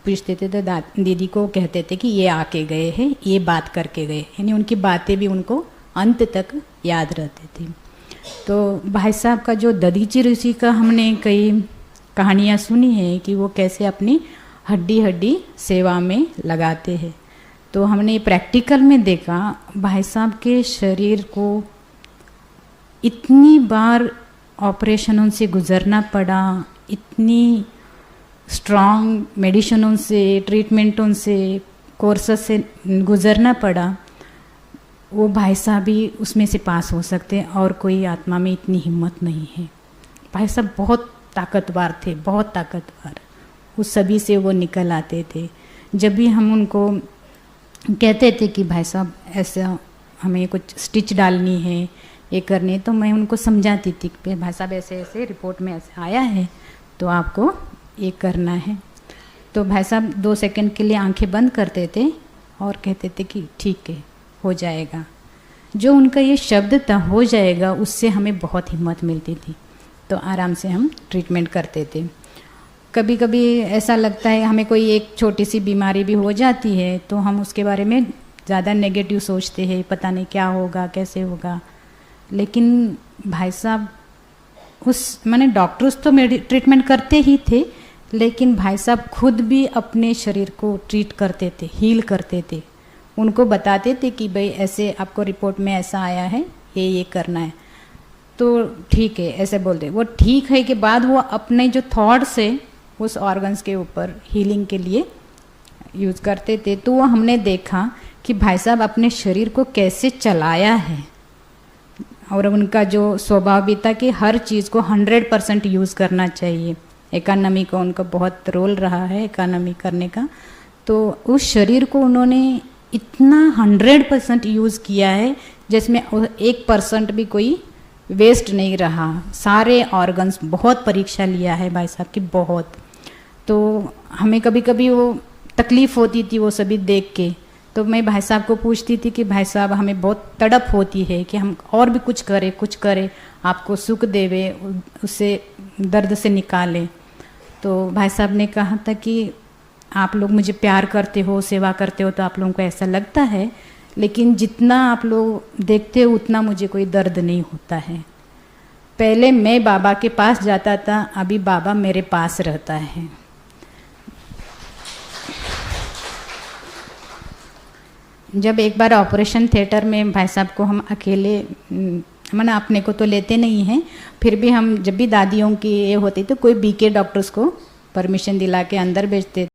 पूछते थे तो दीदी को कहते थे कि ये आके गए हैं, ये बात करके गए, यानी उनकी बातें भी उनको अंत तक याद रहती थी। तो भाई साहब का जो दधीचि ऋषि का हमने कई कहानियाँ सुनी है कि वो कैसे अपनी हड्डी हड्डी सेवा में लगाते हैं। तो हमने प्रैक्टिकल में देखा भाई साहब के शरीर को इतनी बार ऑपरेशनों से गुजरना पड़ा, इतनी स्ट्रॉन्ग मेडिसिनों से, ट्रीटमेंटों से, कोर्सेस से गुजरना पड़ा, वो भाई साहब ही उसमें से पास हो सकते हैं और कोई आत्मा में इतनी हिम्मत नहीं है। भाई साहब बहुत ताकतवर थे, बहुत ताकतवर, उस सभी से वो निकल आते थे। जब भी हम उनको कहते थे कि भाई साहब ऐसा हमें कुछ स्टिच डालनी है, ये करनी है, तो मैं उनको समझाती थी कि भाई साहब ऐसे ऐसे रिपोर्ट में ऐसे आया है तो आपको ये करना है। तो भाई साहब 2 सेकंड के लिए आंखें बंद करते थे और कहते थे कि ठीक है, हो जाएगा। जो उनका ये शब्द था हो जाएगा, उससे हमें बहुत हिम्मत मिलती थी, तो आराम से हम ट्रीटमेंट करते थे। कभी कभी ऐसा लगता है हमें कोई एक छोटी सी बीमारी भी हो जाती है तो हम उसके बारे में ज़्यादा नेगेटिव सोचते हैं, पता नहीं क्या होगा, कैसे होगा। लेकिन भाई साहब माने डॉक्टर्स तो ट्रीटमेंट करते ही थे, लेकिन भाई साहब खुद भी अपने शरीर को ट्रीट करते थे, हील करते थे। उनको बताते थे कि भाई ऐसे आपको रिपोर्ट में ऐसा आया है, ये करना है, तो ठीक है ऐसे बोलते। वो ठीक है के बाद वो अपने जो थॉट्स है उस ऑर्गन्स के ऊपर हीलिंग के लिए यूज़ करते थे। तो वो हमने देखा कि भाई साहब अपने शरीर को कैसे चलाया है, और उनका जो स्वभाव भी था कि हर चीज़ को 100% यूज़ करना चाहिए। इकोनॉमी का उनका बहुत रोल रहा है, इकोनॉमी करने का। तो उस शरीर को उन्होंने इतना 100% यूज़ किया है जिसमें 1% भी कोई वेस्ट नहीं रहा। सारे ऑर्गन्स बहुत परीक्षा लिया है भाई साहब की, बहुत। तो हमें कभी कभी वो तकलीफ़ होती थी वो सभी देख के, तो मैं भाई साहब को पूछती थी कि भाई साहब हमें बहुत तड़प होती है कि हम और भी कुछ करें, आपको सुख देवे, उससे दर्द से निकालें। तो भाई साहब ने कहा था कि आप लोग मुझे प्यार करते हो, सेवा करते हो, तो आप लोगों को ऐसा लगता है, लेकिन जितना आप लोग देखते हो उतना मुझे कोई दर्द नहीं होता है। पहले मैं बाबा के पास जाता था, अभी बाबा मेरे पास रहता है। जब एक बार ऑपरेशन थिएटर में भाई साहब को हम अकेले, मैंने अपने को तो लेते नहीं हैं, फिर भी हम जब भी दादियों की ये होती तो कोई बीके डॉक्टर्स को परमिशन दिला के अंदर भेजते